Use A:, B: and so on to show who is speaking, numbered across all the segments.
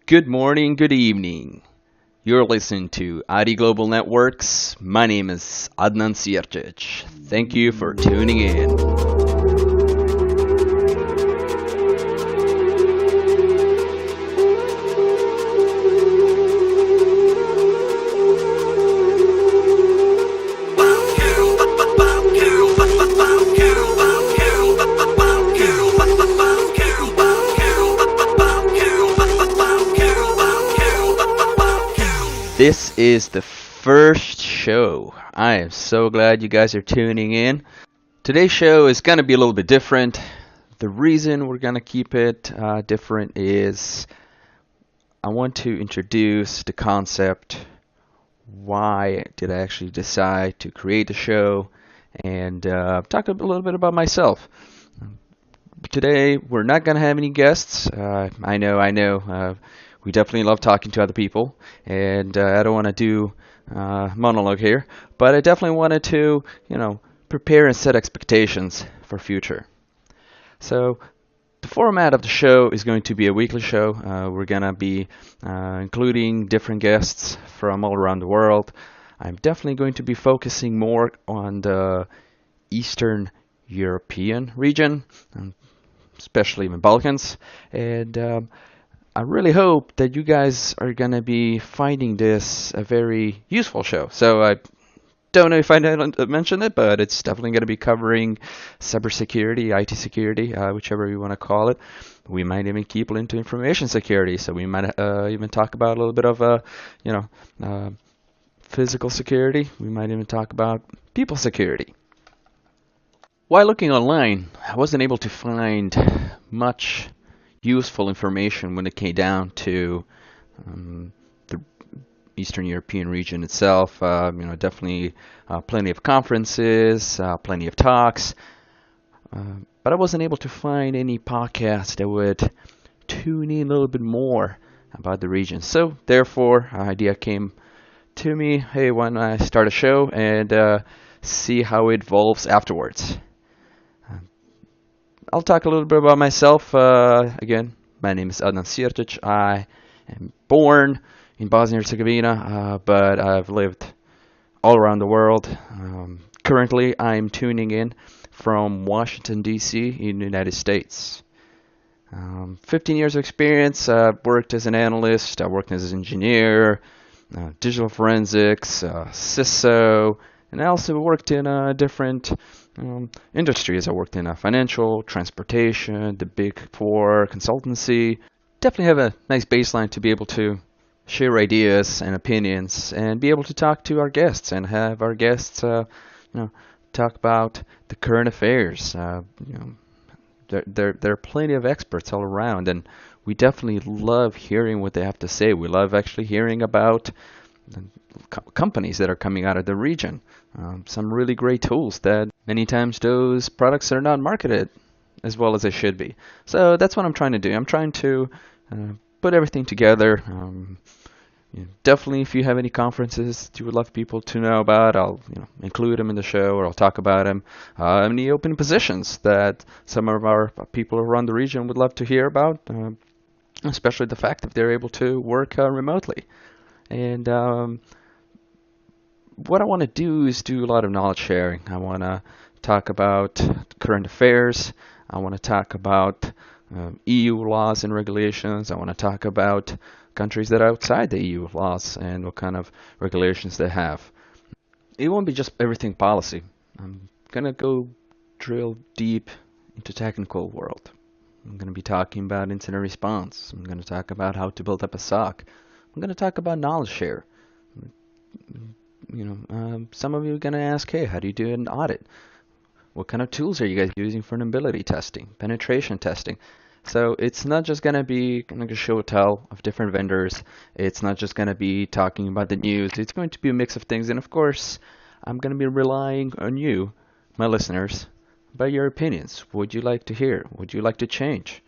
A: Good morning, good evening. You're listening to ID Global Networks. My name is Adnan Sijercic. Thank you for tuning in. This is the first show. I am so glad you guys are tuning in. Today's show is going to be a little bit different. The reason we're going to keep it different is I want to introduce the concept. Why did I actually decide to create the show and talk a little bit about myself. Today we're not going to have any guests. I know. We definitely love talking to other people, and I don't want to do monologue here, but I definitely wanted to, prepare and set expectations for future. So the format of the show is going to be a weekly show. We're going to be including different guests from all around the world. I'm definitely going to be focusing more on the Eastern European region, especially the Balkans, and I really hope that you guys are going to be finding this a very useful show. So I don't know if I mentioned it, but it's definitely going to be covering cybersecurity, IT security, whichever you want to call it. We might even keep into information security. So we might even talk about a little bit of, physical security. We might even talk about people security. While looking online, I wasn't able to find much useful information when it came down to the Eastern European region itself. Definitely plenty of conferences, plenty of talks, but I wasn't able to find any podcast that would tune in a little bit more about the region. So therefore, an idea came to me, hey, why don't I start a show and see how it evolves afterwards. I'll talk a little bit about myself. Again, my name is Adnan Sijercic. I am born in Bosnia and Herzegovina, but I've lived all around the world. Currently, I'm tuning in from Washington, D.C. in the United States. 15 years of experience. I've worked as an analyst. I worked as an engineer, digital forensics, CISO, and I also worked in different industries. I worked in financial, transportation, the big four, consultancy. Definitely have a nice baseline to be able to share ideas and opinions and be able to talk to our guests and have our guests, talk about the current affairs. There are plenty of experts all around, and we definitely love hearing what they have to say. We love actually hearing about companies that are coming out of the region. Some really great tools that many times those products are not marketed as well as they should be. So that's what I'm trying to do. I'm trying to put everything together. Definitely, if you have any conferences you would love people to know about, I'll include them in the show, or I'll talk about them. Any open positions that some of our people around the region would love to hear about, especially the fact that they're able to work remotely. And what I want to do is do a lot of knowledge sharing. I want to talk about current affairs. I want to talk about EU laws and regulations. I want to talk about countries that are outside the EU laws and what kind of regulations they have. It won't be just everything policy. I'm going to go drill deep into technical world. I'm going to be talking about incident response. I'm going to talk about how to build up a SOC. I'm going to talk about knowledge share. Some of you are going to ask, hey, how do you do an audit? What kind of tools are you guys using for ability testing, penetration testing? So it's not just going to be like a show tell of different vendors. It's not just going to be talking about the news. It's going to be a mix of things. And of course, I'm going to be relying on you, my listeners, about your opinions. What would you like to hear? What would you like to change?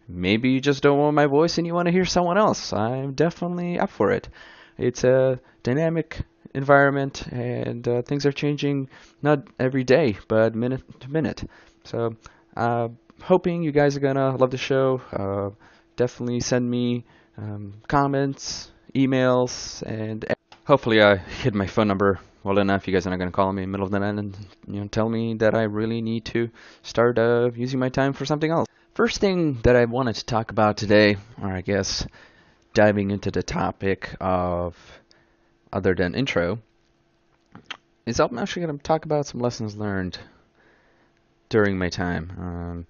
A: Maybe you just don't want my voice and you want to hear someone else. I'm definitely up for it. It's a dynamic environment, and things are changing not every day, but minute to minute. So hoping you guys are gonna love the show. definitely send me comments, emails, and hopefully I hit my phone number well enough. You guys are not going to call me in the middle of the night and tell me that I really need to start using my time for something else. First thing that I wanted to talk about today, or I guess diving into the topic of other than intro, is I'm actually going to talk about some lessons learned during my time.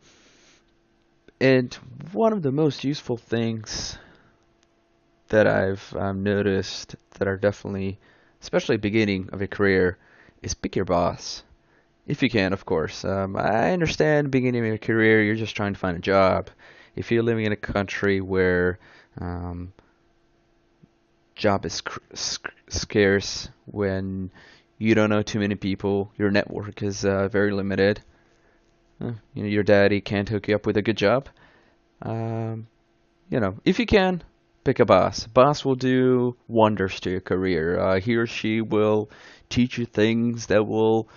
A: And one of the most useful things that I've noticed that are definitely, especially beginning of a career, is pick your boss. If you can, of course. I understand beginning of your career, you're just trying to find a job. If you're living in a country where job is scarce, when you don't know too many people, your network is very limited. Your daddy can't hook you up with a good job. If you can, pick a boss. Boss will do wonders to your career. He or she will teach you things that will,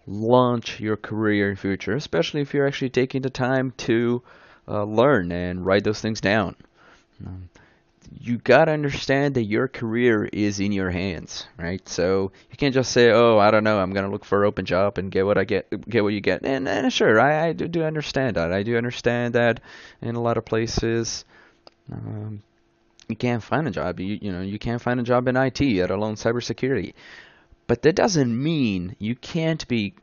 A: launch your career in future, especially if you're actually taking the time to learn and write those things down. You gotta understand that your career is in your hands, right? So you can't just say, "Oh, I don't know, I'm gonna look for an open job and get what you get." And sure, I do understand that. I do understand that in a lot of places, you can't find a job. You can't find a job in IT, let alone cybersecurity. But that doesn't mean you can't be,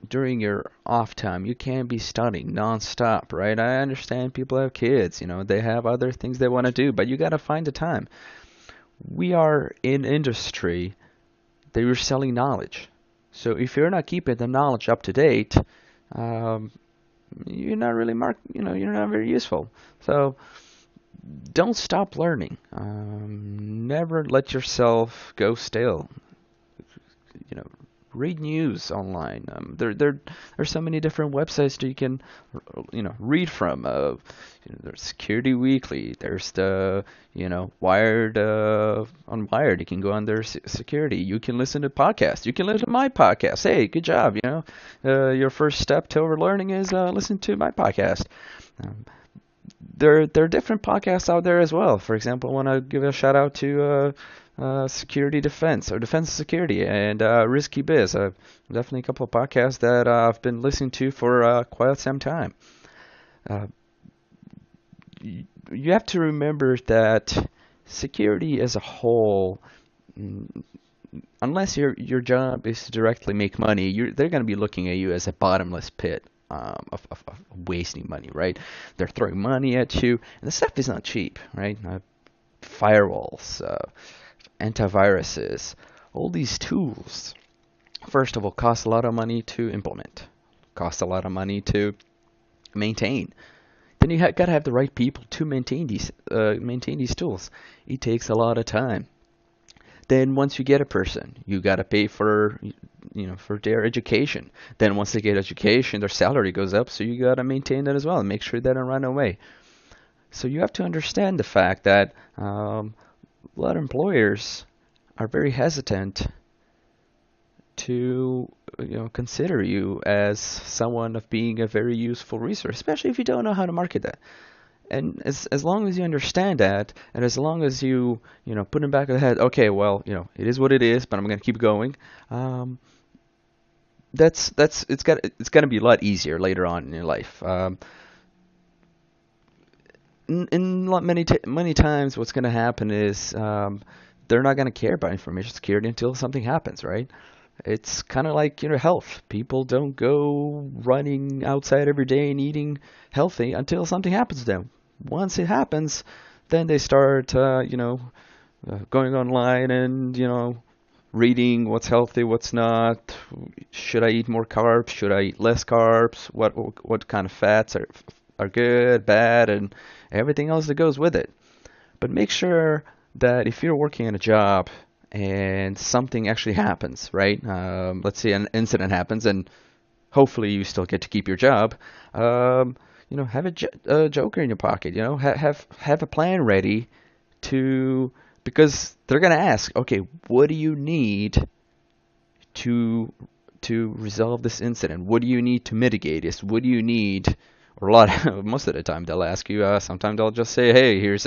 A: during your off time, you can't be studying nonstop, right? I understand people have kids, they have other things they want to do, but you got to find the time. We are in industry that you're selling knowledge. So if you're not keeping the knowledge up to date, you're not really you're not very useful. So don't stop learning. Never let yourself go stale. Read news online. There's so many different websites that you can, read from. There's Security Weekly. There's the, Wired, on Wired. You can go on their security. You can listen to podcasts. You can listen to my podcast. Hey, good job. Your first step toward learning is listen to my podcast. There are different podcasts out there as well. For example, I want to give a shout out to Security Defense or Defense Security and Risky Biz. Definitely a couple of podcasts that I've been listening to for quite some time. You have to remember that security as a whole, unless your job is to directly make money, they're going to be looking at you as a bottomless pit. Of wasting money, right? They're throwing money at you, and the stuff is not cheap, right? Firewalls, antiviruses, all these tools, first of all, cost a lot of money to implement, cost a lot of money to maintain. Then you got to have the right people to maintain these tools. It takes a lot of time. Then once you get a person, you got to pay for their education. Then once they get education, their salary goes up, so you got to maintain that as well and make sure they don't run away. So you have to understand the fact that a lot of employers are very hesitant to consider you as someone of being a very useful resource, especially if you don't know how to market that. And as long as you understand that, and as long as you put in back of the head, okay, well, it is what it is, but I'm going to keep going. It's gonna be a lot easier later on in your life. Many times, what's going to happen is they're not going to care about information security until something happens, right? It's kind of like health. People don't go running outside every day and eating healthy until something happens to them. Once it happens, then they start going online and reading what's healthy, what's not. Should I eat more carbs? Should I eat less carbs? What kind of fats are good, bad, and everything else that goes with it. But make sure that if you're working in a job and something actually happens, right? Let's say an incident happens, and hopefully you still get to keep your job. Have a joker in your pocket. Have a plan ready because they're gonna ask, okay, what do you need to resolve this incident? What do you need to mitigate this? What do you need, or a lot, most of the time they'll ask you. Sometimes they'll just say, "Hey, here's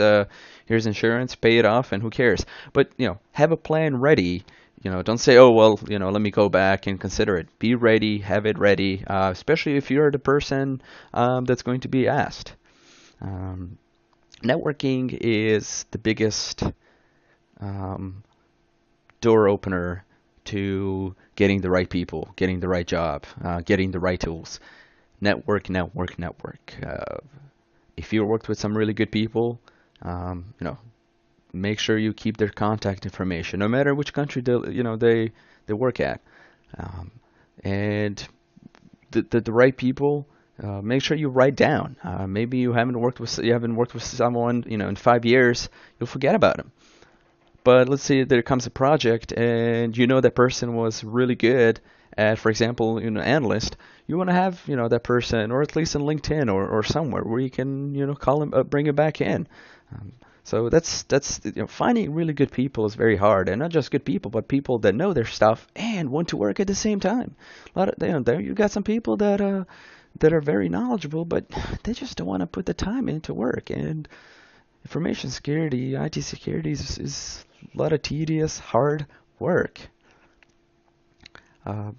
A: insurance, pay it off, and who cares?" But have a plan ready. Don't say, "Oh well, let me go back and consider it." Be ready, have it ready, especially if you're the person that's going to be asked. Um, Networking is the biggest um, door opener to getting the right people, getting the right job, getting the right tools. Network, network, network. If you worked with some really good people, make sure you keep their contact information, no matter which country they work at. Um, and the right people, make sure you write down. Maybe you haven't worked with someone in 5 years, you'll forget about them. But let's say there comes a project and that person was really good at, for example, analyst. You want to have that person, or at least on LinkedIn or somewhere where you can call him, bring him back in. Um, so that's finding really good people is very hard, and not just good people, but people that know their stuff and want to work at the same time. A lot of there you got some people that are very knowledgeable, but they just don't want to put the time into work. And information security, IT security is a lot of tedious, hard work. Uh,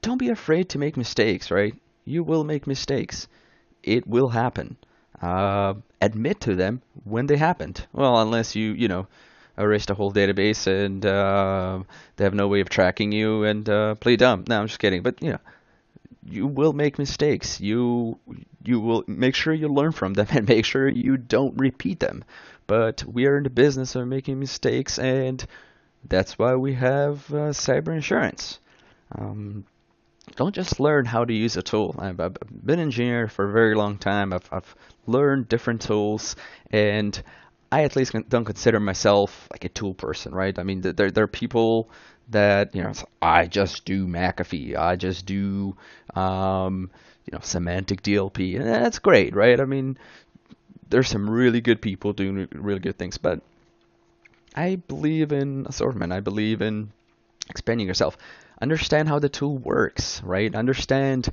A: don't be afraid to make mistakes, right? You will make mistakes. It will happen. Admit to them when they happened. Well, unless you erased a whole database and they have no way of tracking you and play dumb. No, I'm just kidding. But you will make mistakes. You will make sure you learn from them and make sure you don't repeat them. But we are in the business of making mistakes, and that's why we have cyber insurance. Um, don't just learn how to use a tool. I've been an engineer for a very long time. I've learned different tools, and I at least don't consider myself like a tool person, right? I mean, there are people that I just do McAfee, I just do semantic DLP, and that's great, right? I mean, there's some really good people doing really good things, but I believe in assortment. I believe in expanding yourself. Understand how the tool works, right? Understand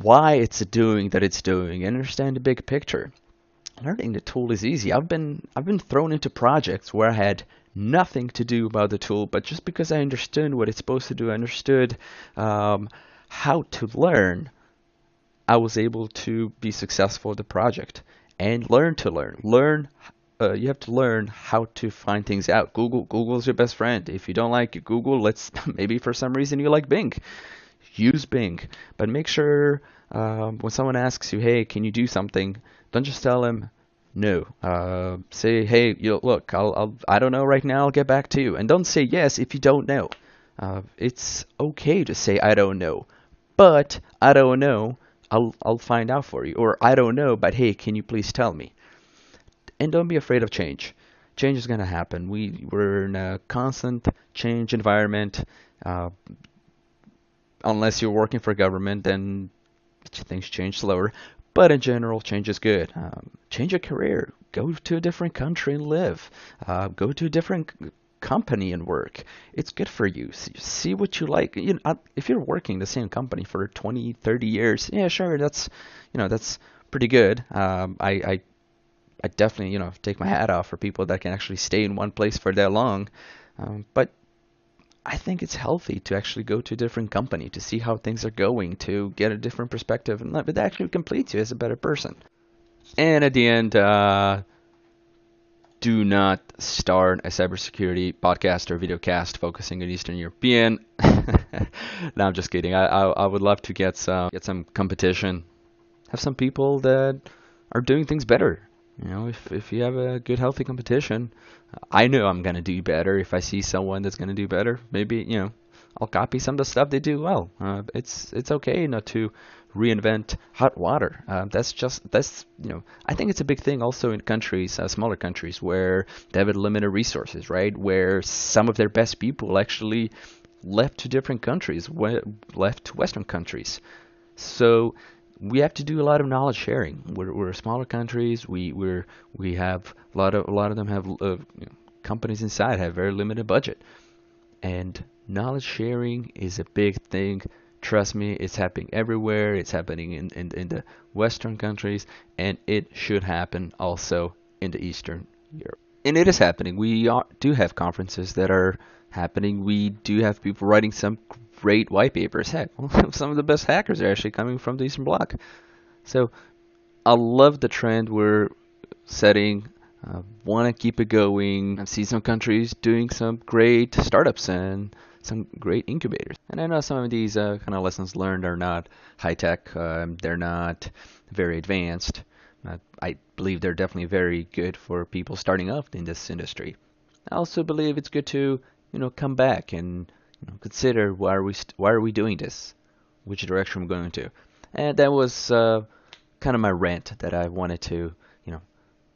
A: why it's doing that it's doing. Understand the big picture. Learning the tool is easy. I've been thrown into projects where I had nothing to do about the tool, but just because I understood what it's supposed to do, I understood how to learn, I was able to be successful at the project. And learn to learn. You have to learn how to find things out. Google's your best friend. If you don't like Google, maybe for some reason you like Bing. Use Bing, but make sure when someone asks you, "Hey, can you do something?" Don't just tell them no. Say, "Hey, look, I don't know right now. I'll get back to you." And don't say yes if you don't know. It's okay to say I don't know, but I don't know. I'll find out for you. Or I don't know, but hey, can you please tell me? And don't be afraid of change. Change is gonna happen. We're in a constant change environment. Unless you're working for government, then things change slower. But in general, change is good. Change your career. Go to a different country and live. Go to a different company and work. It's good for you. See what you like. If you're working the same company for 20, 30 years, yeah, sure, that's pretty good. I definitely, take my hat off for people that can actually stay in one place for that long. But I think it's healthy to actually go to a different company to see how things are going, to get a different perspective, and it actually completes you as a better person. And at the end, do not start a cybersecurity podcast or video cast focusing on Eastern European. No, I'm just kidding. I would love to get some competition, have some people that are doing things better. If you have a good, healthy competition, I know I'm gonna do better. If I see someone that's gonna do better, maybe I'll copy some of the stuff they do well. It's okay not to reinvent hot water. I think it's a big thing also in countries, smaller countries, where they have limited resources, right? Where some of their best people actually left to different countries, left to Western countries. So we have to do a lot of knowledge sharing. We're smaller countries. We have a lot of them have companies inside have very limited budget, and knowledge sharing is a big thing Trust me, it's happening everywhere. It's happening in the Western countries, and it should happen also in the Eastern Europe. And it is happening. Do have conferences that are happening. We do have people writing some great white papers. Heck, some of the best hackers are actually coming from the Eastern Bloc. So I love the trend we're setting. Want to keep it going. I see some countries doing some great startups and some great incubators. And I know some of these kind of lessons learned are not high tech. They're not very advanced. I believe they're definitely very good for people starting off in this industry. I also believe it's good to come back and consider why are we doing this, which direction we're going to. And that was kind of my rant that I wanted to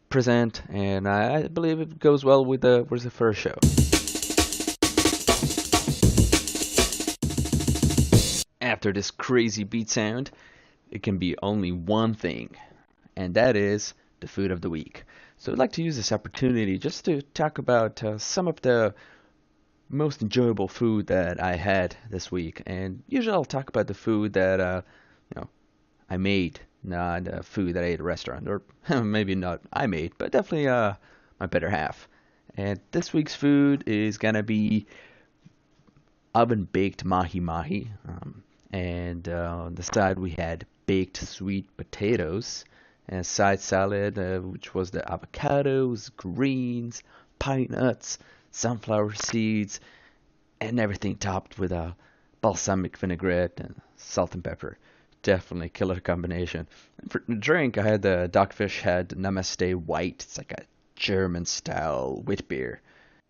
A: present, and I believe it goes well with the first show. After this crazy beat sound, it can be only one thing, and that is the food of the week. So I'd like to use this opportunity just to talk about some of the most enjoyable food that I had this week. And usually I'll talk about the food that I made, not food that I ate at a restaurant, or maybe not I made, but definitely my better half. And this week's food is gonna be oven baked mahi mahi. And on the side we had baked sweet potatoes and a side salad, which was the avocados, greens, pine nuts, sunflower seeds, and everything topped with a balsamic vinaigrette and salt and pepper. Definitely killer combination. And for the drink, I had the Dogfish Head Namaste White. It's like a German style wheat beer.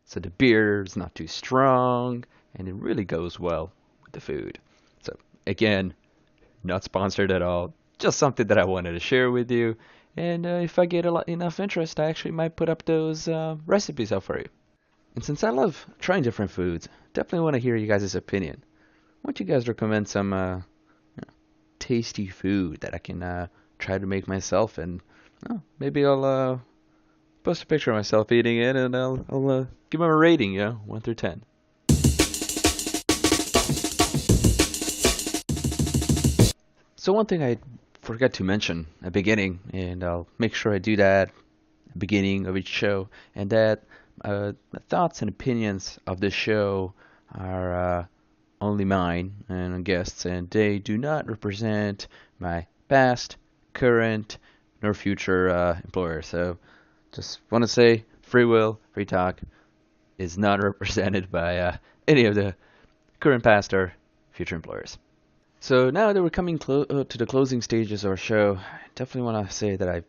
A: So the beer is not too strong, and it really goes well with the food. So again, not sponsored at all. Just something that I wanted to share with you. And if I get enough interest, I actually might put up those recipes up for you. And since I love trying different foods, definitely want to hear you guys' opinion. Why don't you guys recommend some tasty food that I can try to make myself, and maybe I'll post a picture of myself eating it, and I'll give them a rating, 1 through 10. So one thing I forgot to mention at the beginning, and I'll make sure I do that at the beginning of each show, and that the thoughts and opinions of this show are only mine and guests, and they do not represent my past, current, nor future employer. So just want to say free will, free talk is not represented by any of the current, past, or future employers. So now that we're coming to the closing stages of our show, I definitely want to say that I'm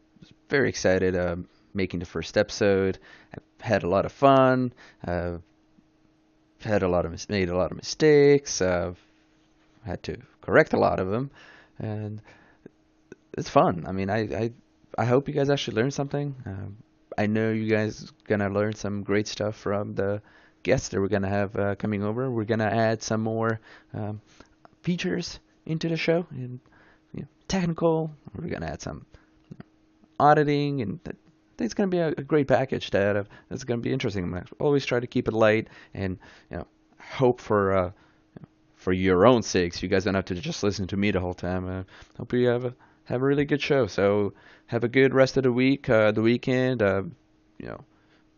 A: very excited making the first episode. I've had a lot of fun. Made a lot of mistakes. Had to correct a lot of them, and it's fun. I mean, I hope you guys actually learned something. I know you guys gonna learn some great stuff from the guests that we're gonna have coming over. We're gonna add some more features into the show, and technical. We're gonna add some auditing, and I think it's gonna be a great package that's gonna be interesting. I'm gonna always try to keep it light, and hope for your own sakes, you guys don't have to just listen to me the whole time. Hope you have a really good show. So have a good rest of the week, the weekend.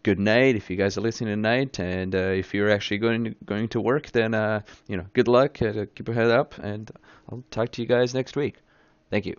A: Good night if you guys are listening tonight, and if you're actually going to work, then good luck. Keep your head up, and I'll talk to you guys next week. Thank you.